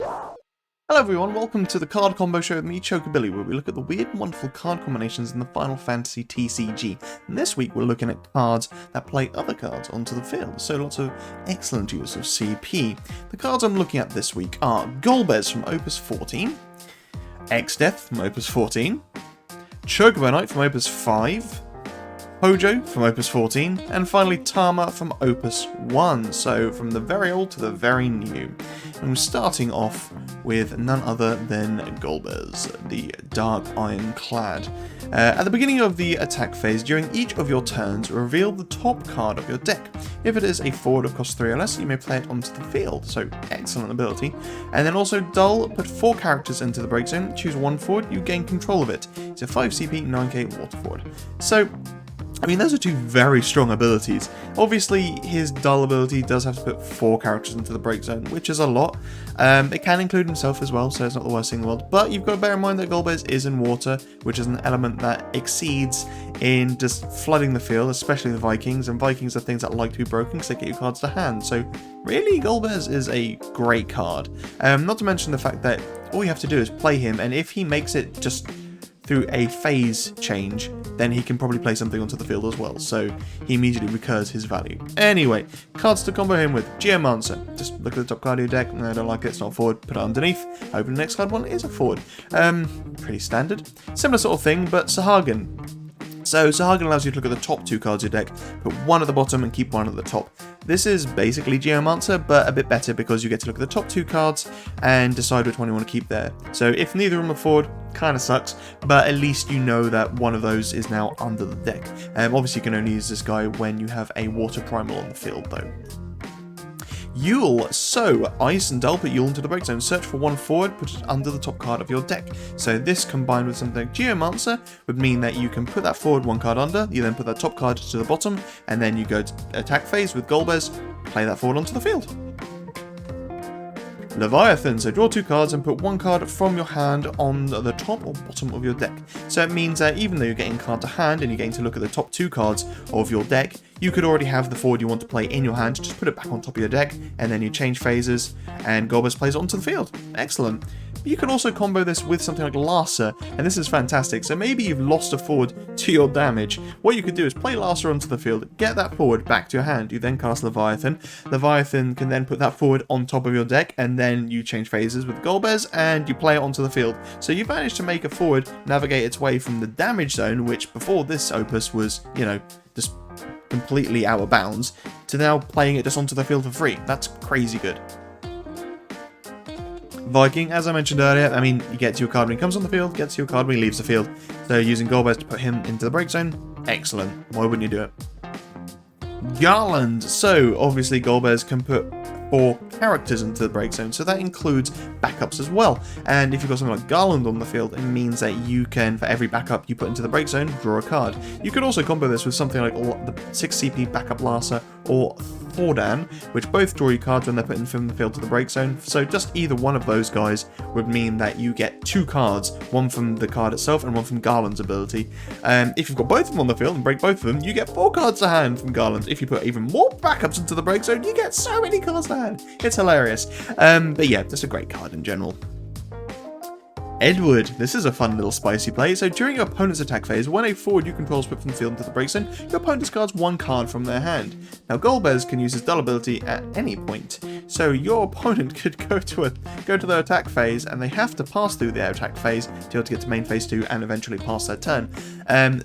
Hello everyone, welcome to the Card Combo Show with me, Chocobo, where we look at the weird and wonderful card combinations in the Final Fantasy TCG. And this week we're looking at cards that play other cards onto the field, so lots of excellent use of CP. The cards I'm looking at this week are Golbez from Opus 14, Exdeath from Opus 14, Chocobo Knight from Opus 5, Hojo from Opus 14, and finally Tama from Opus 1, so from the very old to the very new. And we're starting off with none other than Golbez, the Dark Ironclad. At the beginning of the attack phase, during each of your turns, reveal the top card of your deck. If it is a forward of cost 3 or less, you may play it onto the field, so excellent ability. And then also Dull, put 4 characters into the break zone, choose one forward, you gain control of it. It's a 5 CP, 9k water forward. So, I mean, those are two very strong abilities. Obviously, his Dull ability does have to put 4 characters into the break zone, which is a lot. It can include himself as well, so it's not the worst thing in the world. But you've got to bear in mind that Golbez is in water, which is an element that exceeds in just flooding the field, especially the Vikings. And Vikings are things that like to be broken because they get you cards to hand. So really, Golbez is a great card. Not to mention the fact that all you have to do is play him, and if he makes it just through a phase change, then he can probably play something onto the field as well, so he immediately recurs his value. Anyway, cards to combo him with: Geomancer. Just look at the top card of your deck. No, I don't like it, it's not a forward, put it underneath. Open the next card one is a forward. Pretty standard. Similar sort of thing, but Sahagin. So Sahagin allows you to look at the top 2 cards of your deck, put 1 at the bottom and keep 1 at the top. This is basically Geomancer, but a bit better because you get to look at the top 2 cards and decide which one you want to keep there. So if neither of them are forward, kind of sucks, but at least you know that one of those is now under the deck. Obviously you can only use this guy when you have a water primal on the field though. Yule. So, Ice and Dull, put Yule into the break zone. Search for 1 forward, put it under the top card of your deck. So this combined with something like Geomancer would mean that you can put that forward 1 card under, you then put that top card to the bottom, and then you go to attack phase with Golbez, play that forward onto the field. Leviathan. So draw 2 cards and put 1 card from your hand on the top or bottom of your deck. So it means that even though you're getting card to hand and you're getting to look at the top 2 cards of your deck, you could already have the forward you want to play in your hand, just put it back on top of your deck, and then you change phases, and Golbez plays it onto the field. Excellent. But you can also combo this with something like Larsa, and this is fantastic. So maybe you've lost a forward to your damage. What you could do is play Larsa onto the field, get that forward back to your hand. You then cast Leviathan. Leviathan can then put that forward on top of your deck, and then you change phases with Golbez, and you play it onto the field. So you've managed to make a forward navigate its way from the damage zone, which before this opus was, you know, just completely out of bounds, to now playing it just onto the field for free. That's crazy good. Viking, as I mentioned earlier, I mean, he gets you a card when he comes on the field, gets you a card when he leaves the field. So using Golbez to put him into the break zone, excellent. Why wouldn't you do it? Garland. So obviously Golbez can put 4 characters into the break zone, so that includes backups as well. And if you've got something like Garland on the field, it means that you can, for every backup you put into the break zone, draw a card. You could also combo this with something like the 6 CP backup Larsa or Thordan, which both draw you cards when they're put in from the field to the break zone. So just either one of those guys would mean that you get 2 cards, one from the card itself and one from Garland's ability. If you've got both of them on the field and break both of them, you get 4 cards to hand from Garland. If you put even more backups into the break zone, you get so many cards to hand. It's hilarious. But yeah, just a great card in general. Edward. This is a fun little spicy play. So during your opponent's attack phase, when a forward you control is put from the field into the break zone, your opponent discards 1 card from their hand. Now Golbez can use his Dull ability at any point. So your opponent could go to their attack phase, and they have to pass through their attack phase to be able to get to main phase 2 and eventually pass their turn.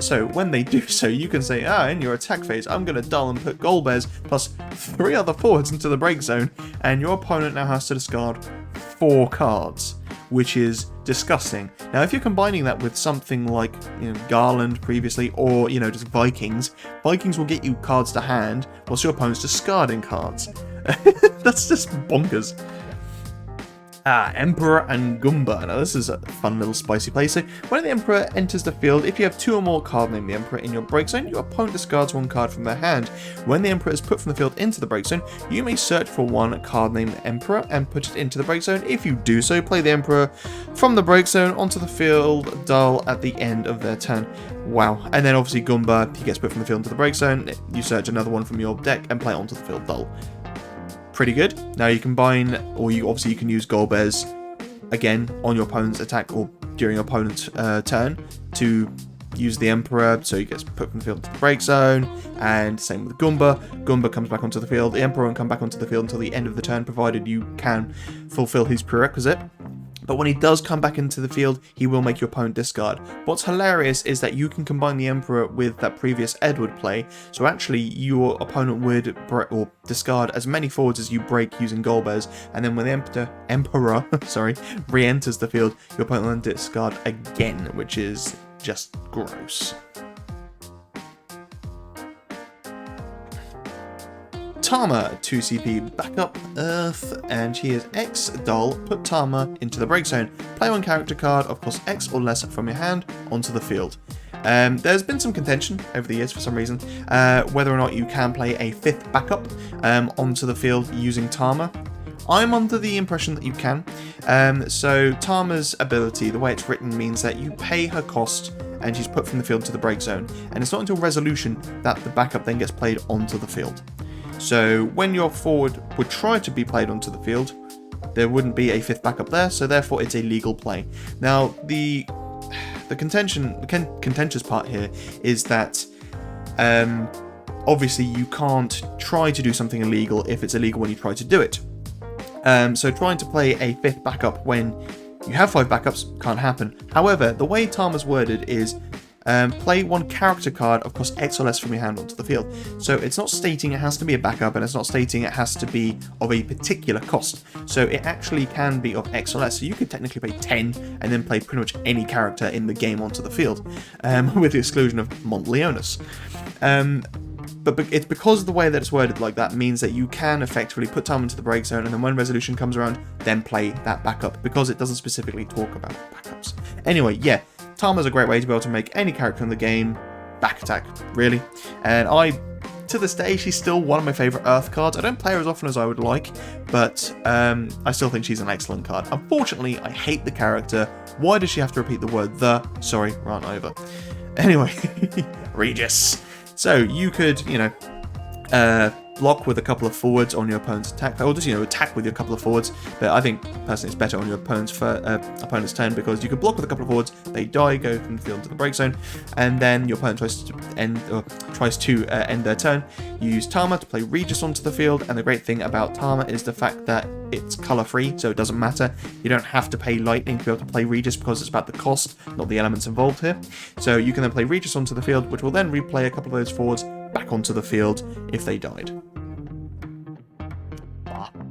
So when they do so, you can say, in your attack phase, I'm going to Dull and put Golbez plus 3 other forwards into the break zone, and your opponent now has to discard 4 cards, which is disgusting. Now, if you're combining that with something like, Garland previously, or, just Vikings will get you cards to hand, whilst your opponent's discarding cards. That's just bonkers. Emperor and Goomba. Now this is a fun little spicy play. So when the Emperor enters the field, if you have 2 or more card named the Emperor in your break zone, your opponent discards 1 card from their hand. When the Emperor is put from the field into the break zone, you may search for 1 card named Emperor and put it into the break zone. If you do so, play the Emperor from the break zone onto the field, Dull at the end of their turn. Wow. And then obviously Goomba, he gets put from the field into the break zone. You search another one from your deck and play it onto the field, Dull. pretty good. Now you combine, or you can use Golbez again on your opponent's attack or during your opponent's turn to use the Emperor, so he gets put from the field to the break zone, and same with Goomba. Goomba comes back onto the field. The Emperor won't come back onto the field until the end of the turn, provided you can fulfill his prerequisite. But when he does come back into the field, he will make your opponent discard. What's hilarious is that you can combine the Emperor with that previous Edward play, so actually your opponent would discard as many forwards as you break using Golbez, and then when the Emperor re-enters the field, your opponent will then discard again, which is just gross. Tama, 2 CP, backup Earth, and she is X Doll, put Tama into the break zone. Play one character card of cost X or less from your hand onto the field. There's been some contention over the years for some reason, whether or not you can play a 5th backup onto the field using Tama. I'm under the impression that you can. So Tama's ability, the way it's written, means that you pay her cost and she's put from the field to the break zone. And it's not until resolution that the backup then gets played onto the field. So when your forward would try to be played onto the field, there wouldn't be a 5th backup there, so therefore it's a legal play. Now, the contentious part here is that obviously you can't try to do something illegal if it's illegal when you try to do it. So trying to play a 5th backup when you have 5 backups can't happen. However, the way Tama's worded is play one character card of cost X or less from your hand onto the field. So it's not stating it has to be a backup, and it's not stating it has to be of a particular cost. So it actually can be of X or less. So you could technically play 10 and then play pretty much any character in the game onto the field, with the exclusion of Montleonis. But it's because of the way that it's worded like that means that you can effectively put Tama into the break zone, and then when resolution comes around, then play that backup, because it doesn't specifically talk about backups. Anyway, yeah, Tama's a great way to be able to make any character in the game back attack, really. And to this day, she's still one of my favourite Earth cards. I don't play her as often as I would like, but I still think she's an excellent card. Unfortunately, I hate the character. Why does she have to repeat the word the? Sorry, rant over. Anyway, Regis. So you could, block with a couple of forwards on your opponent's attack, or just, attack with your couple of forwards, but I think personally it's better on your opponent's turn, because you can block with a couple of forwards, they die, go from the field to the break zone, and then your opponent tries to end their turn. You use Tama to play Regis onto the field, and the great thing about Tama is the fact that it's colour free, so it doesn't matter. You don't have to pay lightning to be able to play Regis, because it's about the cost, not the elements involved here. So you can then play Regis onto the field, which will then replay a couple of those forwards back onto the field if they died.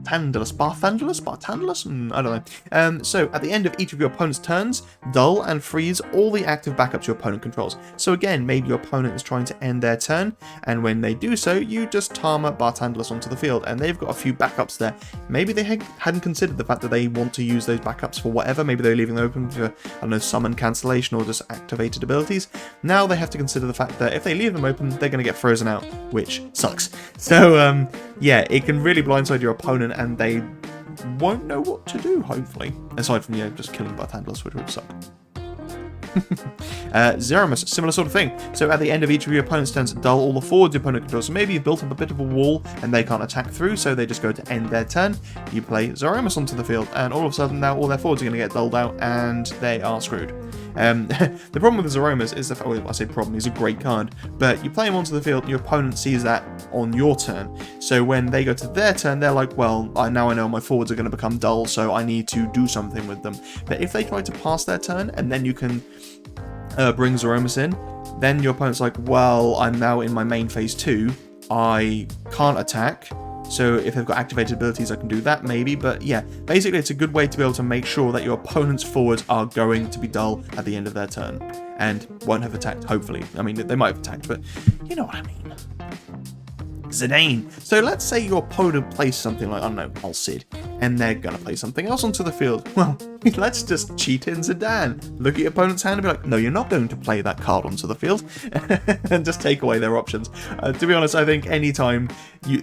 Barthandulus? I don't know. So at the end of each of your opponent's turns, dull and freeze all the active backups your opponent controls. So again, maybe your opponent is trying to end their turn, and when they do so, you just Tama Barthandulus onto the field, and they've got a few backups there. Maybe they hadn't considered the fact that they want to use those backups for whatever. Maybe they're leaving them open for, I don't know, summon, cancellation, or just activated abilities. Now they have to consider the fact that if they leave them open, they're going to get frozen out, which sucks. So yeah, it can really blindside your opponent, and they won't know what to do, hopefully. Aside from, just killing Barthandulus, which would suck. Zeramus, similar sort of thing. So at the end of each of your opponent's turns, dull all the forwards your opponent controls. So maybe you've built up a bit of a wall and they can't attack through, so they just go to end their turn. You play Zeramus onto the field, and all of a sudden now all their forwards are going to get dulled out, and they are screwed. The problem with Zeramus is the fact, well, I say problem, he's a great card, but you play him onto the field and your opponent sees that on your turn. So when they go to their turn, they're like, well, now I know my forwards are going to become dull, so I need to do something with them. But if they try to pass their turn, and then you can bring Zeramus in, then your opponent's like, well, I'm now in my main phase 2, I can't attack. So if they've got activated abilities, I can do that, maybe. But yeah, basically it's a good way to be able to make sure that your opponent's forwards are going to be dull at the end of their turn, and won't have attacked, hopefully. I mean, they might have attacked, but you know what I mean. Zidane. So let's say your opponent plays something like, I don't know, Alcid, and they're going to play something else onto the field. Well, let's just cheat in Zidane. Look at your opponent's hand and be like, no, you're not going to play that card onto the field, and just take away their options. To be honest, I think anytime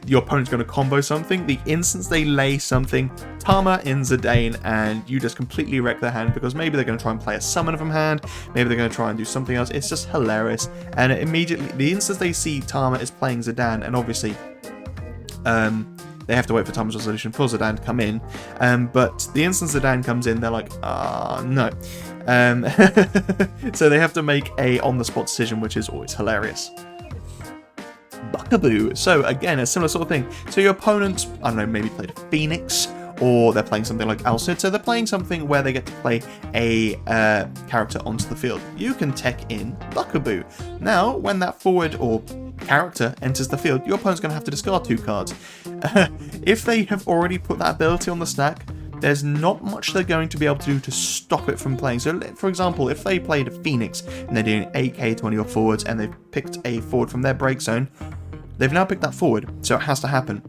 your opponent's going to combo something, the instance they lay something, Tama in Zidane, and you just completely wreck their hand, because maybe they're going to try and play a summon from hand, maybe they're going to try and do something else. It's just hilarious. And immediately, the instance they see Tama is playing Zidane, and obviously they have to wait for Tama's resolution for Zidane to come in. But the instant Zidane comes in, they're like, no. So they have to make a on-the-spot decision, which is always hilarious. Buckaboo. So again, a similar sort of thing. So your opponent, I don't know, maybe played a Phoenix, or they're playing something like Alcid, so they're playing something where they get to play a character onto the field. You can tech in Buckaboo. Now, when that forward or character enters the field, your opponent's going to have to discard 2 cards. If they have already put that ability on the stack, there's not much they're going to be able to do to stop it from playing. So, for example, if they played a Phoenix and they're doing 8k to one of your forwards and they've picked a forward from their break zone, they've now picked that forward, so it has to happen.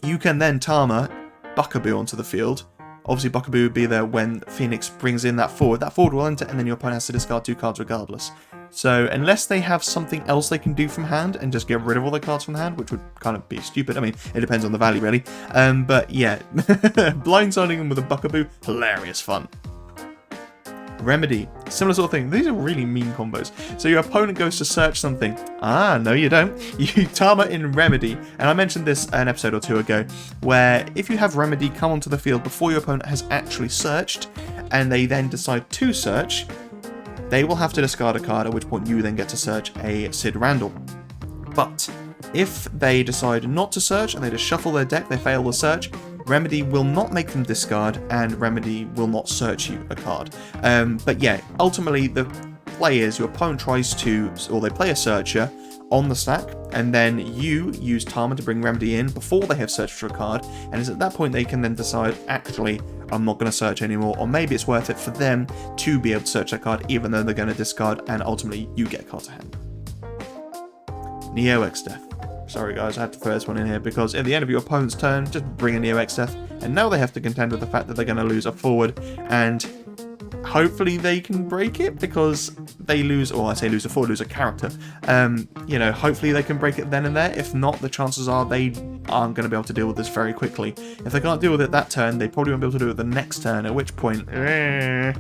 You can then Tama Buckaboo onto the field. Obviously, Buckaboo would be there when Phoenix brings in that forward. That forward will enter, and then your opponent has to discard 2 cards regardless. So, unless they have something else they can do from hand and just get rid of all their cards from the hand, which would kind of be stupid. I mean, it depends on the value, really. But yeah, blindsiding them with a Buckaboo, hilarious fun. Remedy, similar sort of thing. These are really mean combos. So your opponent goes to search something. No you don't. You Tama in Remedy. And I mentioned this an episode or 2 ago, where if you have Remedy come onto the field before your opponent has actually searched, and they then decide to search, they will have to discard a card, at which point you then get to search a Sid Randall. But if they decide not to search, and they just shuffle their deck, they fail the search, Remedy will not make them discard, and Remedy will not search you a card. But yeah, ultimately the play is your opponent tries to, or they play a searcher on the stack, and then you use Tama to bring Remedy in before they have searched for a card, and it's at that point they can then decide, actually, I'm not going to search anymore, or maybe it's worth it for them to be able to search that card, even though they're going to discard, and ultimately you get a card to hand. Neo Exdeath. Sorry guys, I had to throw this one in here because at the end of your opponent's turn, just bring a Neo Exdeath, and now they have to contend with the fact that they're going to lose a forward, and hopefully they can break it because they lose, or I say lose a forward, lose a character. You know, hopefully they can break it then and there. If not, the chances are they aren't going to be able to deal with this very quickly. If they can't deal with it that turn, they probably won't be able to do it the next turn, at which point, it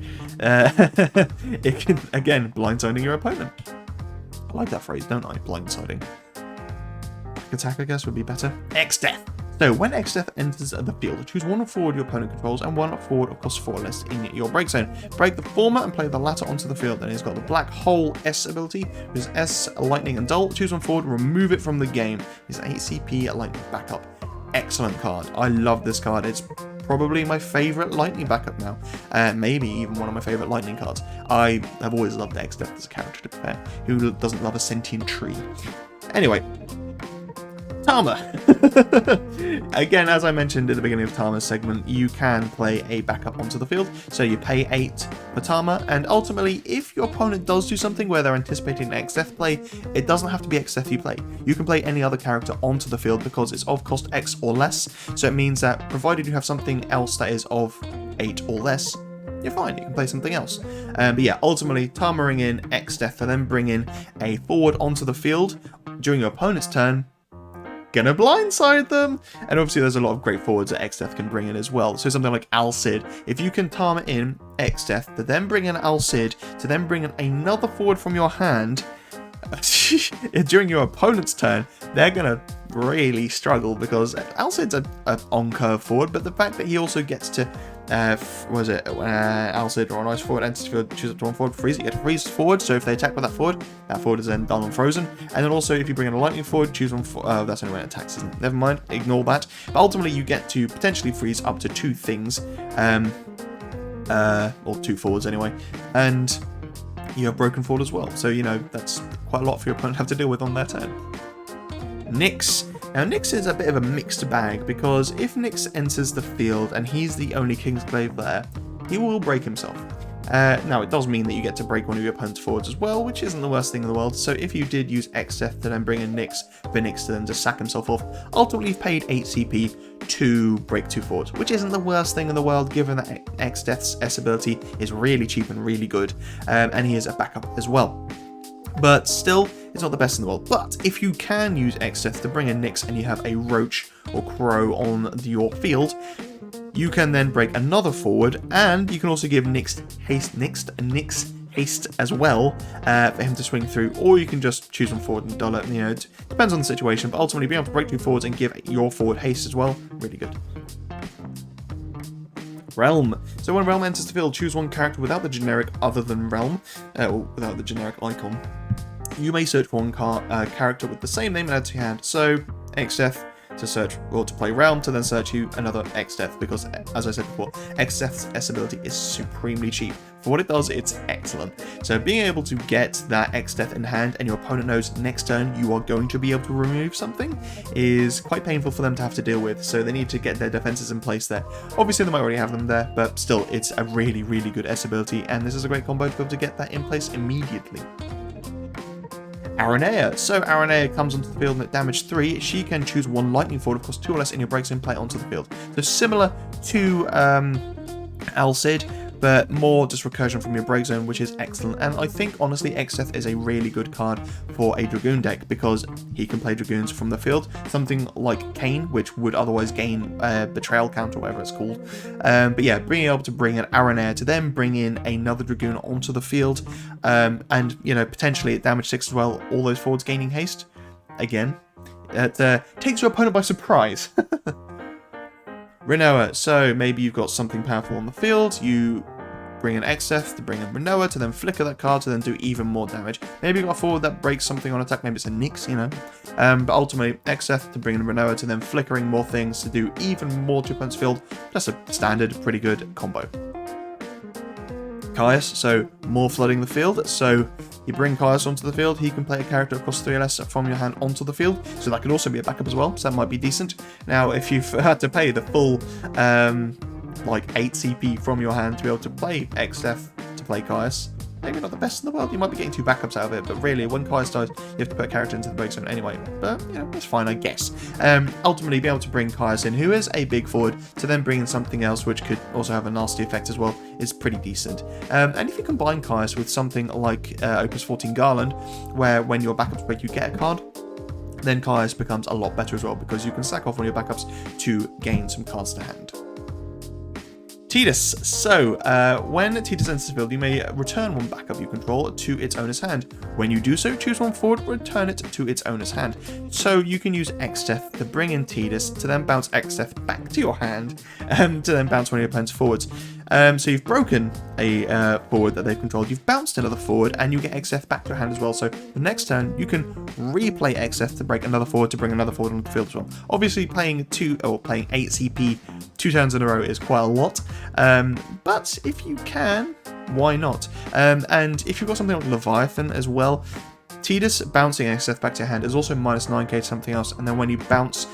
can, again, blindsiding your opponent. I like that phrase, don't I? Blindsiding. Attack, I guess, would be better. Exdeath. So, when Exdeath enters the field, choose one forward your opponent controls and one forward of cost 4 less in your break zone. Break the former and play the latter onto the field. Then he's got the Black Hole S ability, which is S, Lightning and Dull. Choose one forward, remove it from the game. He's 8 CP, Lightning backup. Excellent card. I love this card. It's probably my favourite Lightning backup now. Maybe even one of my favourite Lightning cards. I have always loved Exdeath as a character, to be fair. Who doesn't love a sentient tree? Anyway. Tama! Again, as I mentioned at the beginning of Tama's segment, you can play a backup onto the field. So you pay 8 for Tama, and ultimately, if your opponent does do something where they're anticipating an Exdeath play, it doesn't have to be Exdeath you play. You can play any other character onto the field because it's of cost X or less. So it means that provided you have something else that is of 8 or less, you're fine, you can play something else. But yeah, ultimately, Tama-ing in Exdeath to then bring in a forward onto the field during your opponent's turn, gonna blindside them! And obviously there's a lot of great forwards that Exdeath can bring in as well. So something like Alcid, if you can Tama in Exdeath to then bring in Alcid, to then bring in another forward from your hand, during your opponent's turn, they're gonna really struggle because Alcid's an on-curve forward, but the fact that he also gets to Alcid or a nice forward enters the field, choose up to one forward, freeze it, you get to freeze forward, so if they attack with that forward is then done and frozen. And then also if you bring in a lightning forward, choose one that's only when it attacks, isn't it? Never mind, ignore that. But ultimately you get to potentially freeze up to 2 things, or 2 forwards anyway, and you have broken forward as well. So, you know, that's quite a lot for your opponent to have to deal with on their turn. Nyx. Now, Nyx is a bit of a mixed bag, because if Nyx enters the field and he's the only Kingsglaive there, he will break himself. Now, it does mean that you get to break one of your opponent's forwards as well, which isn't the worst thing in the world. So if you did use Exdeath to then bring in Nyx, for Nyx to then just sack himself off, ultimately you've paid 8 CP to break 2 forwards, which isn't the worst thing in the world, given that Exdeath's S ability is really cheap and really good, and he is a backup as well. But still, it's not the best in the world. But if you can use Exdeath to bring in Nyx and you have a Roach or Crow on your field, you can then break another forward, and you can also give Nyx haste as well for him to swing through, or you can just choose one forward and dull it. You know, it depends on the situation, but ultimately being able to break 2 forwards and give your forward haste as well, really good. Realm. So when Realm enters the field, choose one character without the generic other than Realm, or without the generic icon. You may search for one character with the same name and add to your hand. So Exdeath to search or to play Realm, to then search you another Exdeath, because as I said before, Exdeath's S ability is supremely cheap. For what it does, it's excellent. So being able to get that Exdeath in hand and your opponent knows next turn you are going to be able to remove something is quite painful for them to have to deal with, so they need to get their defenses in place there. Obviously they might already have them there, but still it's a really, really good S ability, and this is a great combo to be able to get that in place immediately. Aranea. So Aranea comes onto the field and at damage 3, she can choose one lightning forward, of course 2 or less in your break zone, play it onto the field. So similar to Alcid, but more just recursion from your break zone, which is excellent. And I think honestly Exdeath is a really good card for a Dragoon deck, because he can play Dragoons from the field, something like Kane, which would otherwise gain Betrayal count or whatever it's called. But yeah, being able to bring an Aranea to then bring in another Dragoon onto the field, and you know, potentially at damage 6 as well, all those forwards gaining haste, again, it takes your opponent by surprise. Rinoa. So maybe you've got something powerful on the field, you bring an Exdeath to bring in Rinoa to then flicker that card to then do even more damage. Maybe you've got a forward that breaks something on attack, maybe it's a Nyx, you know. But ultimately, Exdeath to bring in Rinoa to then flickering more things to do even more to your opponent's field. That's a standard, pretty good combo. Caius, so more flooding the field. So you bring Caius onto the field, he can play a character across 3 or less from your hand onto the field, so that could also be a backup as well, so that might be decent. Now, if you've had to pay the full, like 8 CP from your hand to be able to play Exdeath to play Caius, maybe not the best in the world, you might be getting 2 backups out of it, but really, when Caius dies, you have to put a character into the break zone anyway, but, you know, that's fine, I guess. Ultimately, be able to bring Caius in, who is a big forward, to then bring in something else, which could also have a nasty effect as well, is pretty decent. And if you combine Caius with something like Opus 14 Garland, where when your backups break, you get a card, then Caius becomes a lot better as well, because you can sack off one of your backups to gain some cards to hand. Tidus. So, when Tidus enters the field, you may return one backup you control to its owner's hand. When you do so, choose one forward, return it to its owner's hand. So you can use Exdeath to bring in Tidus, to then bounce Exdeath back to your hand, to then bounce one of your opponent's forwards. So you've broken a forward that they've controlled, you've bounced another forward, and you get Exdeath back to your hand as well. So the next turn, you can replay Exdeath to break another forward, to bring another forward on the field as well. Obviously, playing 8 CP 2 turns in a row is quite a lot, but if you can, why not? And if you've got something like Leviathan as well, Tidus bouncing Exdeath back to your hand is also minus 9k to something else, and then when you bounce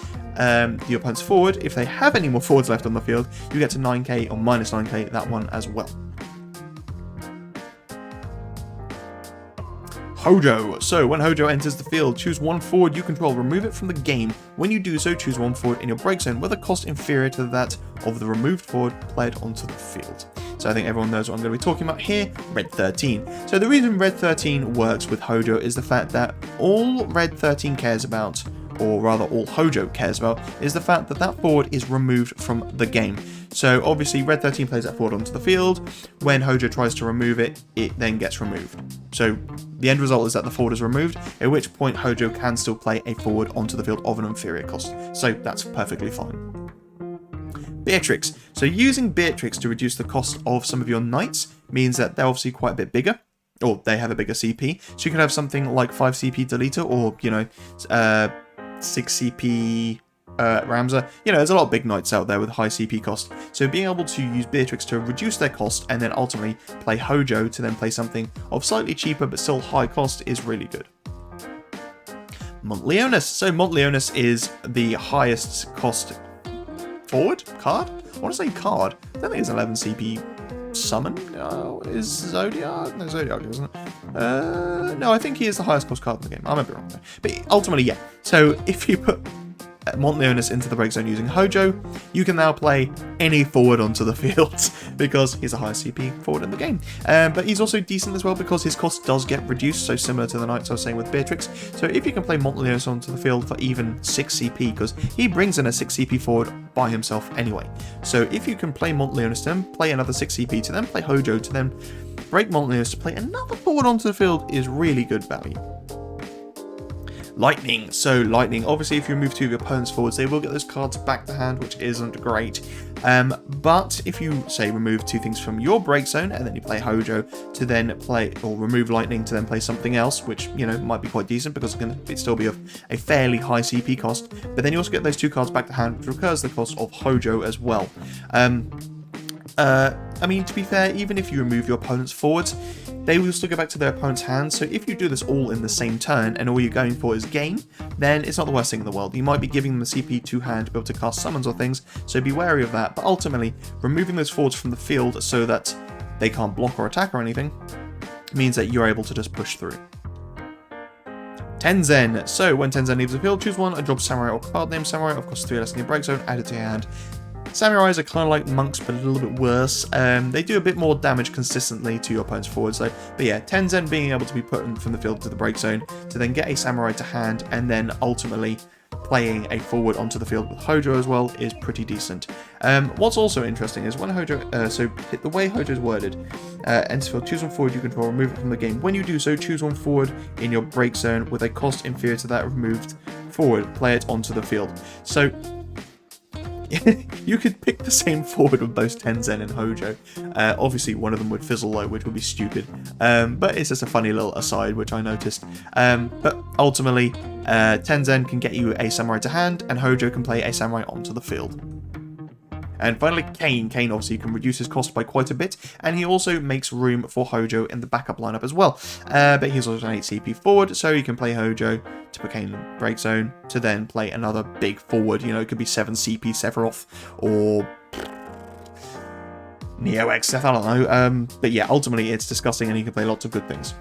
your opponent's forward, if they have any more forwards left on the field, you get to 9k or minus 9k that one as well. Hojo. So when Hojo enters the field, choose one forward you control, remove it from the game. When you do so, choose one forward in your break zone with a cost inferior to that of the removed forward, play it onto the field. So I think everyone knows what I'm going to be talking about here, Red 13. So the reason Red 13 works with Hojo is the fact that all Red 13 cares about, or rather all Hojo cares about, is the fact that that forward is removed from the game. So obviously Red 13 plays that forward onto the field. When Hojo tries to remove it, it then gets removed. So the end result is that the forward is removed, at which point Hojo can still play a forward onto the field of an inferior cost. So that's perfectly fine. Beatrix. So using Beatrix to reduce the cost of some of your knights means that they're obviously quite a bit bigger, or they have a bigger CP. So you can have something like 5 CP Deleter, or, you know, 6 CP Ramza. You know, there's a lot of big knights out there with high CP cost. So being able to use Beatrix to reduce their cost and then ultimately play Hojo to then play something of slightly cheaper but still high cost is really good. Montleonis. So Montleonis is the highest cost forward card? I want to say card. I don't think it's 11 CP summon. Is Zodiac? No, Zodiac isn't it? No, I think he is the highest cost card in the game. I might be wrong there. But ultimately, yeah. So if you put Montleonis into the break zone using Hojo, you can now play any forward onto the field because he's a higher CP forward in the game. But he's also decent as well because his cost does get reduced, so similar to the Knights I was saying with Beatrix. So if you can play Montleonis onto the field for even 6 CP, because he brings in a 6 CP forward by himself anyway. So if you can play Montleonis to then play another 6 CP to then play Hojo to then break Montleonis to play another forward onto the field is really good value. Lightning. So Lightning, obviously if you remove 2 of your opponent's forwards, they will get those cards back to hand, which isn't great. But if you, say, remove 2 things from your break zone, and then you play Hojo to then play, or remove Lightning to then play something else, which, you know, might be quite decent because it can still be a fairly high CP cost. But then you also get those 2 cards back to hand, which recurs the cost of Hojo as well. I mean, to be fair, even if you remove your opponent's forwards, they will still go back to their opponent's hand, so if you do this all in the same turn, and all you're going for is game, then it's not the worst thing in the world. You might be giving them the CP to hand to be able to cast summons or things, so be wary of that, but ultimately, removing those forwards from the field so that they can't block or attack or anything, means that you're able to just push through. Tenzen. So, when Tenzen leaves the field, choose one, a job samurai or card name samurai, of course 3 less in your break zone, add it to your hand. Samurais are kind of like monks, but a little bit worse. They do a bit more damage consistently to your opponent's forwards, though. But yeah, Tenzen being able to be put from the field to the break zone to then get a samurai to hand, and then ultimately playing a forward onto the field with Hojo as well is pretty decent. What's also interesting is when Hojo, the way Hojo is worded, enters field, choose one forward you control, remove it from the game. When you do so, choose one forward in your break zone with a cost inferior to that removed forward. Play it onto the field. So you could pick the same forward with both Tenzen and Hojo. Obviously, one of them would fizzle though, which would be stupid. But it's just a funny little aside, which I noticed. But ultimately, Tenzen can get you a samurai to hand, and Hojo can play a samurai onto the field. And finally, Kane. Kane obviously can reduce his cost by quite a bit, and he also makes room for Hojo in the backup lineup as well. But he's also an 8 CP forward, so you can play Hojo to put Kane in the break zone, to then play another big forward. You know, it could be 7 CP Sephiroth, or Neo Exdeath, I don't know. But yeah, ultimately it's disgusting, and he can play lots of good things.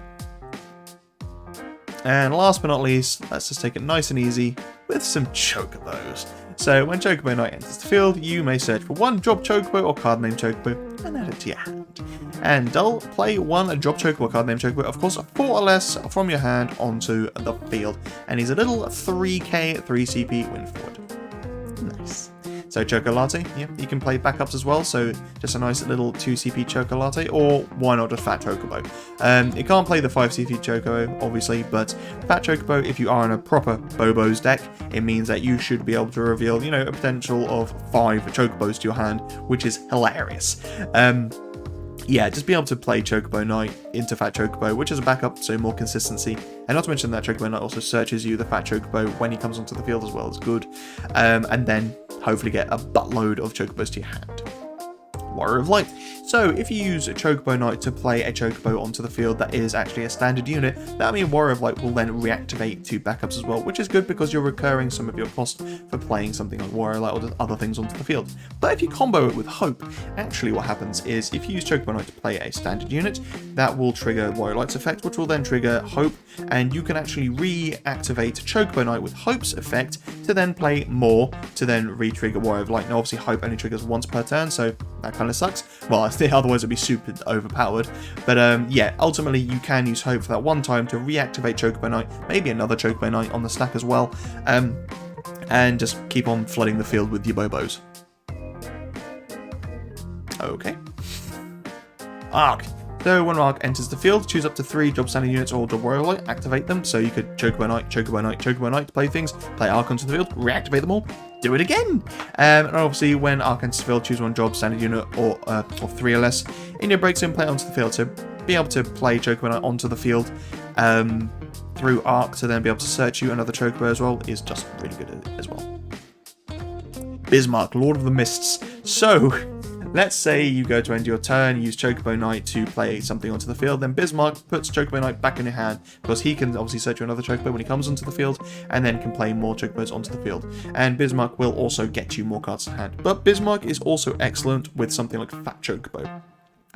And last but not least, let's just take it nice and easy with some Chocobos. So when Chocobo Knight enters the field, you may search for one Job Chocobo or card name Chocobo and add it to your hand. And Dull, play one Job Chocobo or card name Chocobo, of course 4 or less from your hand onto the field. And he's a little 3k 3 CP win forward. Nice. So Chocolate, yeah, you can play backups as well, so just a nice little 2 CP Chocolate, or why not just Fat Chocobo. It can't play the 5 CP Chocobo, obviously, but Fat Chocobo, if you are in a proper Bobo's deck, it means that you should be able to reveal, you know, a potential of 5 Chocobos to your hand, which is hilarious. Yeah, just be able to play Chocobo Knight into Fat Chocobo, which is a backup, so more consistency. And not to mention that Chocobo Knight also searches you the Fat Chocobo when he comes onto the field as well, is good. And then hopefully get a buttload of Chocobos to your hand. Warrior of Light. So if you use a Chocobo Knight to play a Chocobo onto the field that is actually a standard unit, that means Warrior of Light will then reactivate to backups as well, which is good because you're recurring some of your cost for playing something like Warrior of Light or just other things onto the field. But if you combo it with Hope, actually what happens is if you use Chocobo Knight to play a standard unit, that will trigger Warrior Light's effect, which will then trigger Hope, and you can actually reactivate Chocobo Knight with Hope's effect to then play more to then re-trigger Warrior of Light. Now obviously Hope only triggers once per turn, so that kind of sucks. Well, I think otherwise it'd be super overpowered. But yeah, ultimately you can use Hope for that one time to reactivate Chocobo Knight, maybe another Chocobo Knight on the stack as well, and just keep on flooding the field with your Bobos. Okay. Arc. So when Arc enters the field, choose up to 3 job standing units or job Warrior Light, activate them. So you could Chocobo Knight, Chocobo Knight, Chocobo Knight to play things, play Arc onto the field, reactivate them all, do it again. And obviously when Arc enters the field, choose one job standing unit or 3 or less in your break zone, play it onto the field. So be able to play Chocobo Knight onto the field through Arc to then be able to search you another Chocobo as well is just really good as well. Bismarck, Lord of the Mists. So let's say you go to end your turn, use Chocobo Knight to play something onto the field, then Bismarck puts Chocobo Knight back in your hand, because he can obviously search you another Chocobo when he comes onto the field, and then can play more Chocobos onto the field. And Bismarck will also get you more cards to hand. But Bismarck is also excellent with something like Fat Chocobo.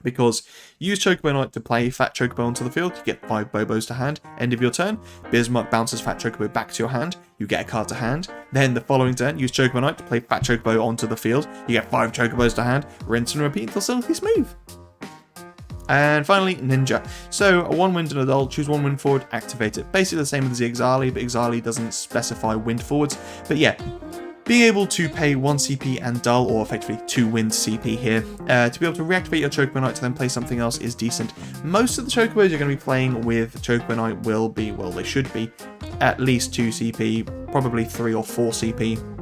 because use Chocobo Knight to play Fat Chocobo onto the field, you get 5 Bobos to hand. End of your turn, Bismarck bounces Fat Chocobo back to your hand, you get a card to hand. Then the following turn, use Chocobo Knight to play Fat Chocobo onto the field, you get 5 Chocobos to hand, rinse and repeat until silky smooth. And finally, Ninja. So, a 1 wind and a dull, choose 1 wind forward, activate it. Basically the same as the Exali, but Exali doesn't specify wind forwards. But yeah, being able to pay 1 CP and dull, or effectively 2 wind CP here, to be able to reactivate your Chocobo Knight to then play something else is decent. Most of the Chocobos you're going to be playing with Chocobo Knight will be, well, they should be, at least 2 CP, probably 3 or 4 CP.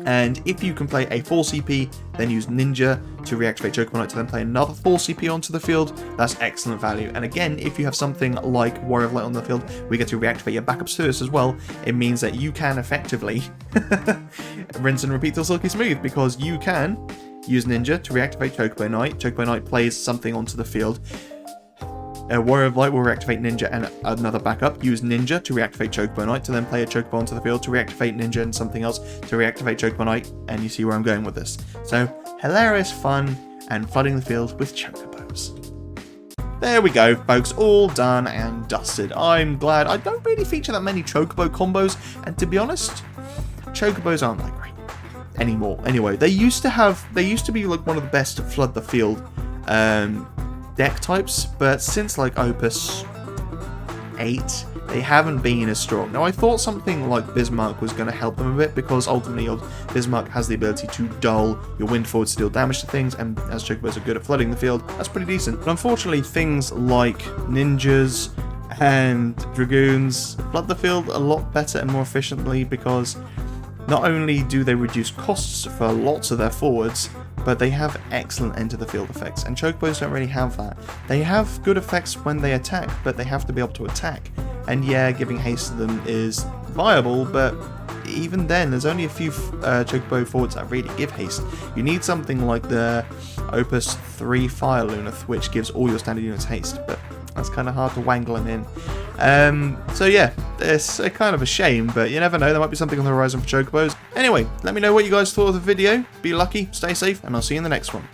And if you can play a 4 CP, then use Ninja to reactivate Chocobo Knight to then play another 4 CP onto the field, that's excellent value. And again, if you have something like Warrior of Light on the field, we get to reactivate your backup Cirrus as well. It means that you can effectively rinse and repeat till silky smooth, because you can use Ninja to reactivate Chocobo Knight. Chocobo Knight plays something onto the field. Warrior of Light will reactivate Ninja and another backup. Use Ninja to reactivate Chocobo Knight to then play a Chocobo onto the field to reactivate Ninja and something else to reactivate Chocobo Knight, and you see where I'm going with this. So, hilarious fun and flooding the field with Chocobos. There we go, folks, all done and dusted. I'm glad. I don't really feature that many Chocobo combos, and to be honest, Chocobos aren't that great anymore. Anyway, they used to be like one of the best to flood the field deck types, but since like Opus 8, they haven't been as strong. Now, I thought something like Bismarck was going to help them a bit, because ultimately Bismarck has the ability to dull your wind forwards to deal damage to things, and as Chocobos are good at flooding the field, that's pretty decent. But unfortunately, things like Ninjas and Dragoons flood the field a lot better and more efficiently, because not only do they reduce costs for lots of their forwards, but they have excellent end to the field effects, and Chocobos don't really have that. They have good effects when they attack, but they have to be able to attack. And yeah, giving haste to them is viable, but even then, there's only a few Chocobo forwards that really give haste. You need something like the Opus 3 Fire Luneth, which gives all your standard units haste, but that's kind of hard to wangle them in. So yeah, it's a kind of a shame, but you never know, there might be something on the horizon for Chocobos. Anyway, let me know what you guys thought of the video. Be lucky, stay safe, and I'll see you in the next one.